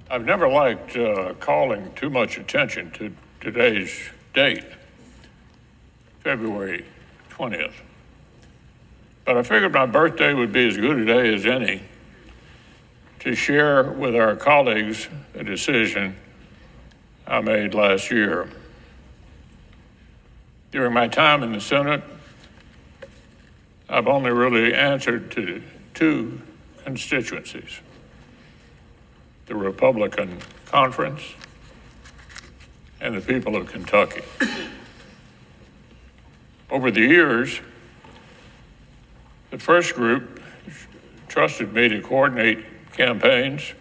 I've never liked calling too much attention to today's date, February 20th. But I figured my birthday would be as good a day as any to share with our colleagues a decision I made last year. During my time in the Senate, I've only really answered to two constituencies: the Republican Conference and the people of Kentucky. Over the years, the first group trusted me to coordinate campaigns,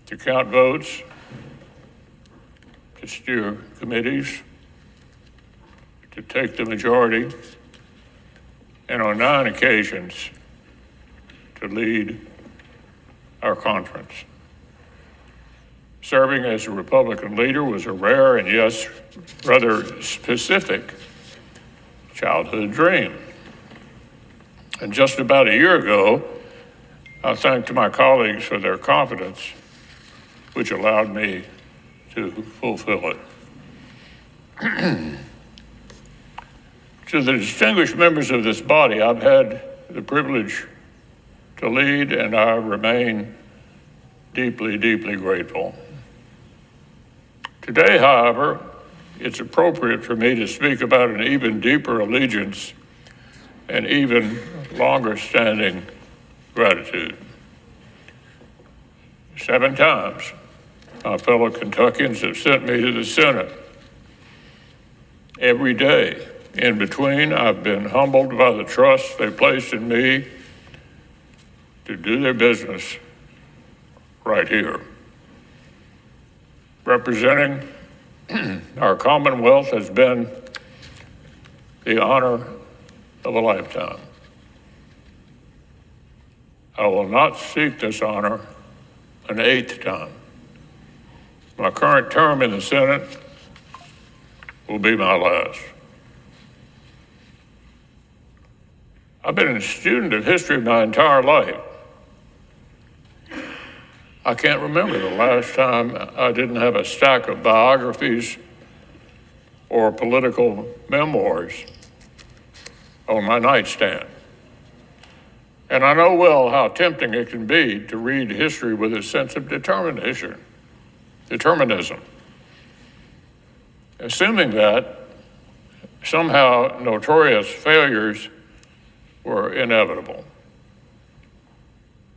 to count votes, to steer committees, to take the majority, and on 9 occasions, to lead our conference. Serving as a Republican leader was a rare and, yes, rather specific childhood dream. And just about a year ago, I thanked my colleagues for their confidence, which allowed me to fulfill it. To the distinguished members of this body, I've had the privilege to lead, and I remain deeply, deeply grateful. Today, however, it's appropriate for me to speak about an even deeper allegiance and even longer standing gratitude. 7 times, my fellow Kentuckians have sent me to the Senate. Every day in between, I've been humbled by the trust they placed in me to do their business right here. Representing our Commonwealth has been the honor of a lifetime. I will not seek this honor an 8th time. My current term in the Senate will be my last. I've been a student of history my entire life. I can't remember the last time I didn't have a stack of biographies or political memoirs on my nightstand. And I know well how tempting it can be to read history with a sense of determinism, assuming that somehow notorious failures were inevitable,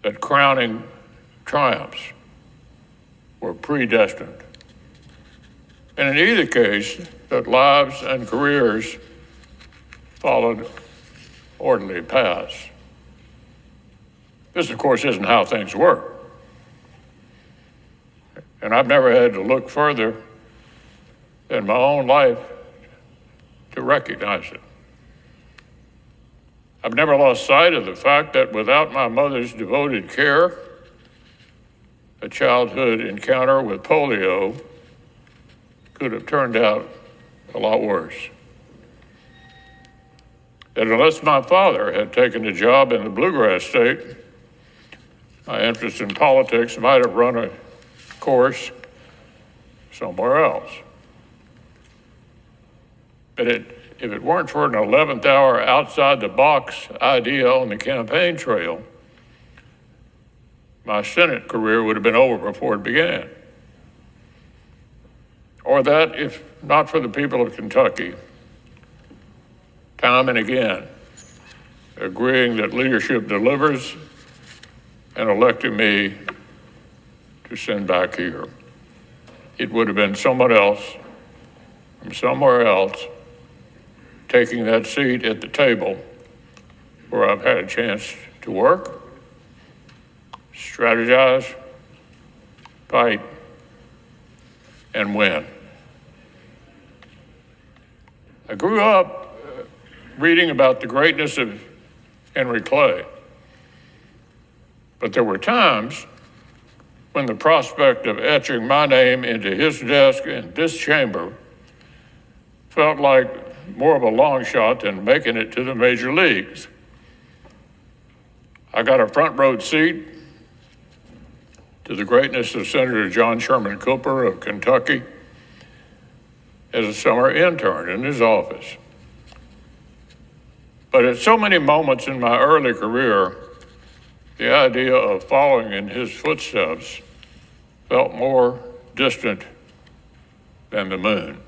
that crowning triumphs were predestined, and in either case, that lives and careers followed orderly paths. This, of course, isn't how things work. And I've never had to look further than my own life to recognize it. I've never lost sight of the fact that without my mother's devoted care, a childhood encounter with polio could have turned out a lot worse. That unless my father had taken a job in the bluegrass state, my interest in politics might have run a course somewhere else. But if it weren't for an 11th hour outside the box idea on the campaign trail, my Senate career would have been over before it began. Or that, if not for the people of Kentucky, time and again, agreeing that leadership delivers and electing me to send back here, it would have been someone else from somewhere else taking that seat at the table where I've had a chance to work, strategize, fight, and win. I grew up reading about the greatness of Henry Clay, but there were times when the prospect of etching my name into his desk in this chamber felt like more of a long shot than making it to the major leagues. I got a front row seat to the greatness of Senator John Sherman Cooper of Kentucky as a summer intern in his office. But at so many moments in my early career, the idea of following in his footsteps felt more distant than the moon.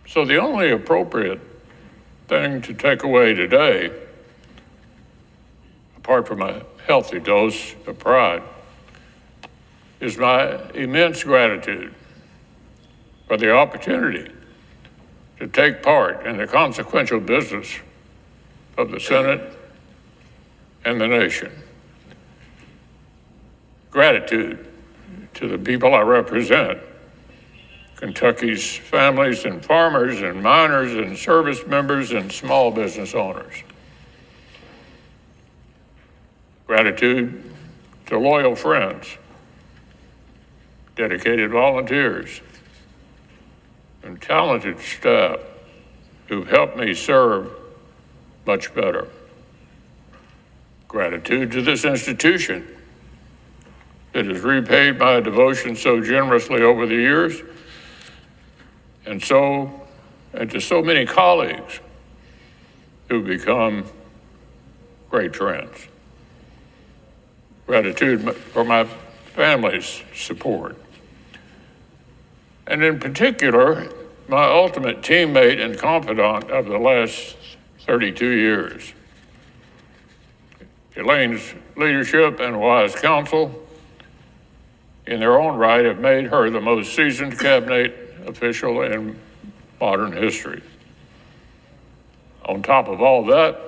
So the only appropriate thing to take away today, apart from a healthy dose of pride, is my immense gratitude for the opportunity to take part in the consequential business of the Senate and the nation. Gratitude to the people I represent, Kentucky's families and farmers and miners and service members and small business owners. Gratitude to loyal friends, dedicated volunteers, and talented staff who've helped me serve much better. Gratitude to this institution that has repaid my devotion so generously over the years, and to so many colleagues who've become great friends. Gratitude for my family's support. And in particular, my ultimate teammate and confidant of the last 32 years. Elaine's leadership and wise counsel in their own right have made her the most seasoned cabinet official in modern history. On top of all that,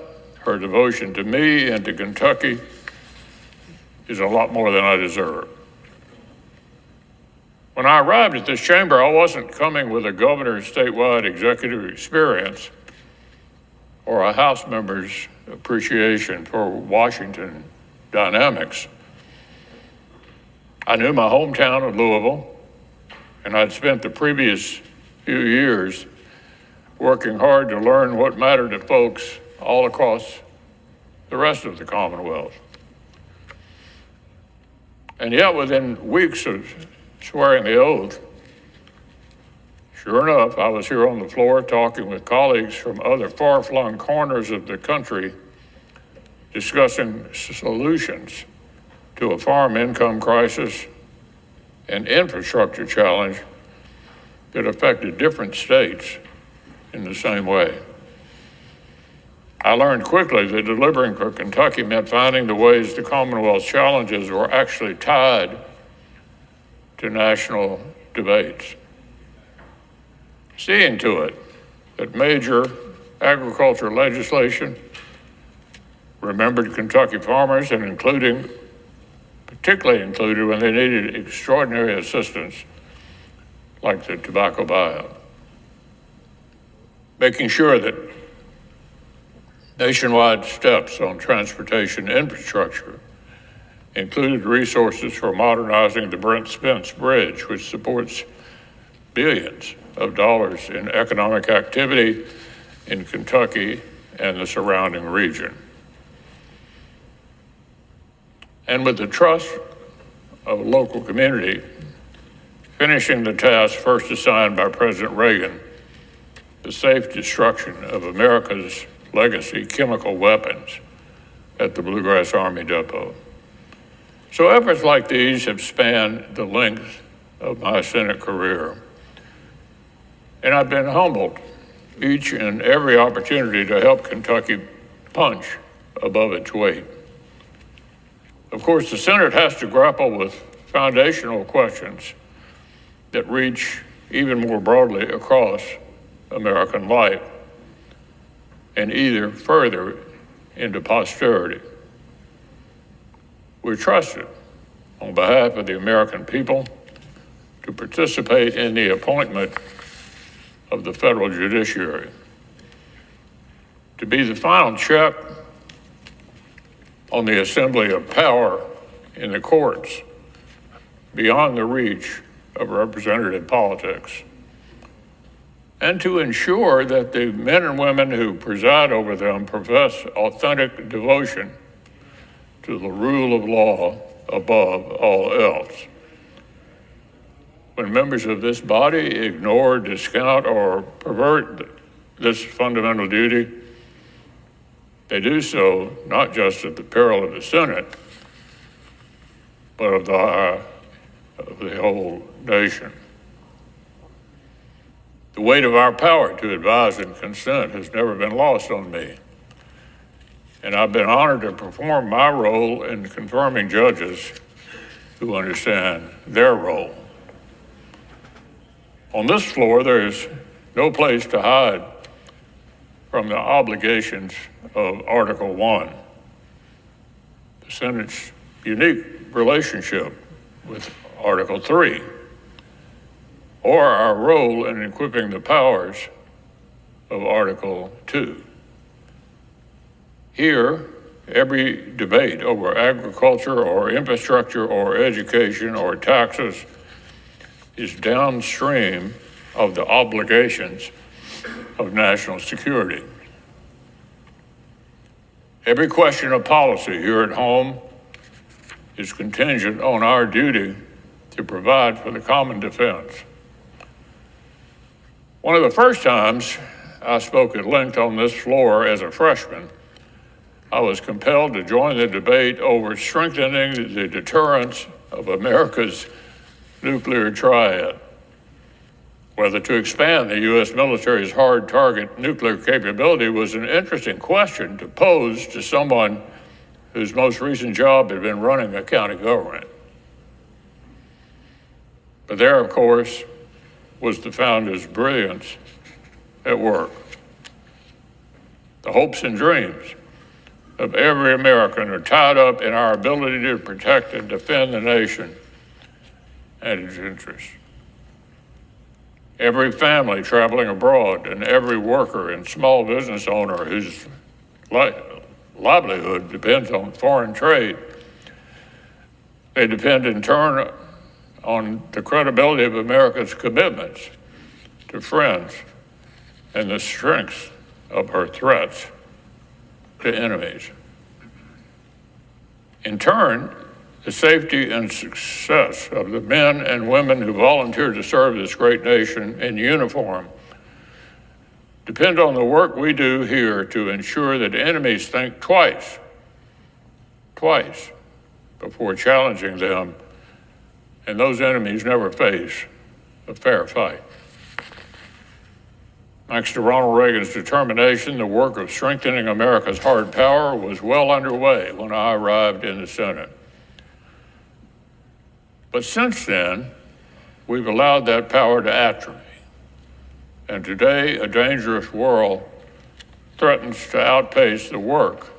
her devotion to me and to Kentucky is a lot more than I deserve. When I arrived at this chamber, I wasn't coming with a governor's statewide executive experience or a House member's appreciation for Washington dynamics. I knew my hometown of Louisville, and I'd spent the previous few years working hard to learn what mattered to folks all across the rest of the Commonwealth. And yet, within weeks of swearing the oath, sure enough, I was here on the floor talking with colleagues from other far-flung corners of the country, discussing solutions to a farm income crisis and infrastructure challenge that affected different states in the same way. I learned quickly that delivering for Kentucky meant finding the ways the Commonwealth's challenges were actually tied to national debates. Seeing to it that major agriculture legislation remembered Kentucky farmers and particularly included when they needed extraordinary assistance, like the tobacco buyout. Making sure that nationwide steps on transportation infrastructure included resources for modernizing the Brent Spence Bridge, which supports billions of dollars in economic activity in Kentucky and the surrounding region. And with the trust of a local community, finishing the task first assigned by President Reagan, the safe destruction of America's legacy chemical weapons at the Bluegrass Army Depot. So efforts like these have spanned the length of my Senate career. And I've been humbled each and every opportunity to help Kentucky punch above its weight. Of course, the Senate has to grapple with foundational questions that reach even more broadly across American life and either further into posterity. We're trusted on behalf of the American people to participate in the appointment of the federal judiciary, to be the final check on the assembly of power in the courts beyond the reach of representative politics, and to ensure that the men and women who preside over them profess authentic devotion to the rule of law above all else. When members of this body ignore, discount, or pervert this fundamental duty, they do so not just at the peril of the Senate, but of the whole nation. The weight of our power to advise and consent has never been lost on me, and I've been honored to perform my role in confirming judges who understand their role. On this floor, there is no place to hide from the obligations of Article 1, the Senate's unique relationship with Article 3, or our role in equipping the powers of Article 2. Here, every debate over agriculture or infrastructure or education or taxes is downstream of the obligations of national security. Every question of policy here at home is contingent on our duty to provide for the common defense. One of the first times I spoke at length on this floor as a freshman, I was compelled to join the debate over strengthening the deterrence of America's nuclear triad. Whether to expand the U.S. military's hard target nuclear capability was an interesting question to pose to someone whose most recent job had been running a county government. But there, of course, was the founder's brilliance at work. The hopes and dreams of every American are tied up in our ability to protect and defend the nation and its interests. Every family traveling abroad and every worker and small business owner whose livelihood depends on foreign trade, they depend in turn on the credibility of America's commitments to friends and the strength of her threats to enemies. In turn, the safety and success of the men and women who volunteer to serve this great nation in uniform depend on the work we do here to ensure that enemies think twice before challenging them, and those enemies never face a fair fight. Thanks to Ronald Reagan's determination, the work of strengthening America's hard power was well underway when I arrived in the Senate. But since then, we've allowed that power to atrophy. And today, a dangerous world threatens to outpace the work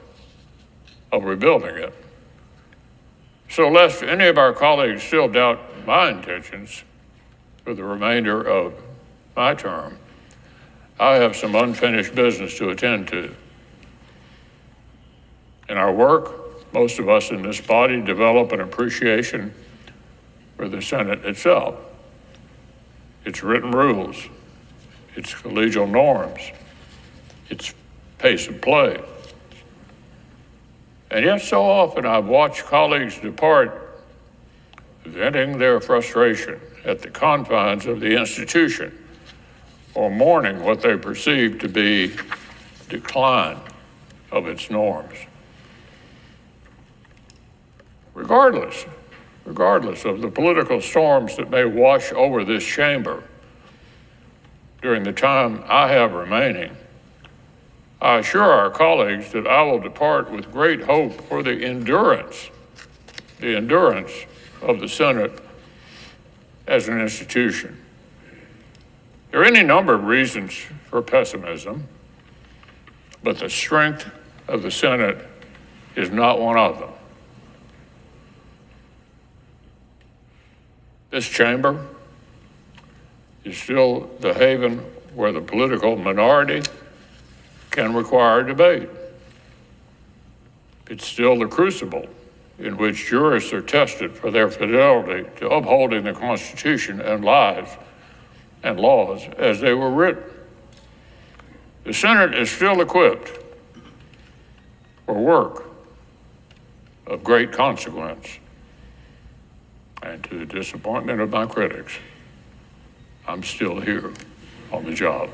of rebuilding it. So lest any of our colleagues still doubt my intentions for the remainder of my term, I have some unfinished business to attend to. In our work, most of us in this body develop an appreciation for the Senate itself, its written rules, its collegial norms, its pace of play. And yet so often I've watched colleagues depart, venting their frustration at the confines of the institution or mourning what they perceive to be decline of its norms. Regardless of the political storms that may wash over this chamber during the time I have remaining, I assure our colleagues that I will depart with great hope for the endurance of the Senate as an institution. There are any number of reasons for pessimism, but the strength of the Senate is not one of them. This chamber is still the haven where the political minority can require debate. It's still the crucible in which jurists are tested for their fidelity to upholding the Constitution and laws as they were written. The Senate is still equipped for work of great consequence and to the disappointment of my critics, I'm still here on the job.